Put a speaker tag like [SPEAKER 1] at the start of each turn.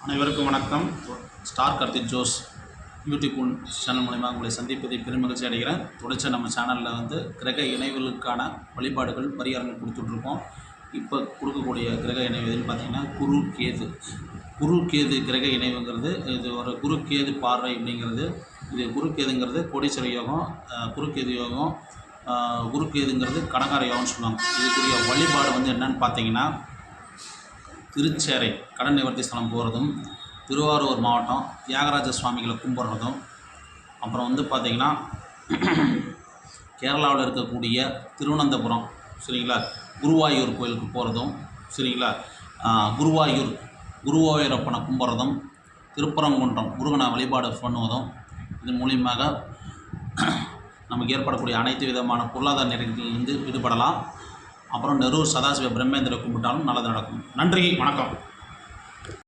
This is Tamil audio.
[SPEAKER 1] அனைவருக்கும் வணக்கம். Star Karthik Jose YouTube channel மூலிமா உங்களை சந்திப்பதை பெருமகிழ்ச்சி அடைகிறேன். தொடர்ச்சி நம்ம சேனலில் கிரக இணைவுகளுக்கான வழிபாடுகள் பரிகாரங்கள் கொடுத்துட்ருக்கோம். இப்போ கொடுக்கக்கூடிய கிரக இணைவு எதுன்னு பார்த்திங்கன்னா குரு கேது கிரக இணைவுங்கிறது இது ஒரு குரு கேது பார்வை அப்படிங்கிறது. இது குரு கேதுங்கிறது கோடீஸ்வர யோகம், குருக்கேது யோகம், குரு கேதுங்கிறது கடங்கார யோகம்னு சொல்லுவாங்க. இதுக்குரிய வழிபாடு என்னென்னு பார்த்தீங்கன்னா, திருச்சேரை கடன் நிவர்த்தி ஸ்தலம் போகிறதும், திருவாரூர் மாவட்டம் தியாகராஜ சுவாமிகளை கும்பிட்றதும், அப்புறம் பார்த்திங்கன்னா கேரளாவில் இருக்கக்கூடிய திருவனந்தபுரம் சரிங்களா, குருவாயூர் கோயிலுக்கு போகிறதும் சரிங்களா, குருவாயூரப்பனை கும்பிட்றதும், திருப்பரங்குன்றம் முருகனை வழிபாடு பண்ணுவதும், இதன் மூலியமாக நமக்கு ஏற்படக்கூடிய அனைத்து விதமான பொருளாதார நெருக்கடியிலிருந்து விடுபடலாம். அப்புறம் நெரூர் சதாசிவ பிரம்மேந்திர கும்பிட்டாலும் நல்லது நடக்கும். நன்றி, வணக்கம்.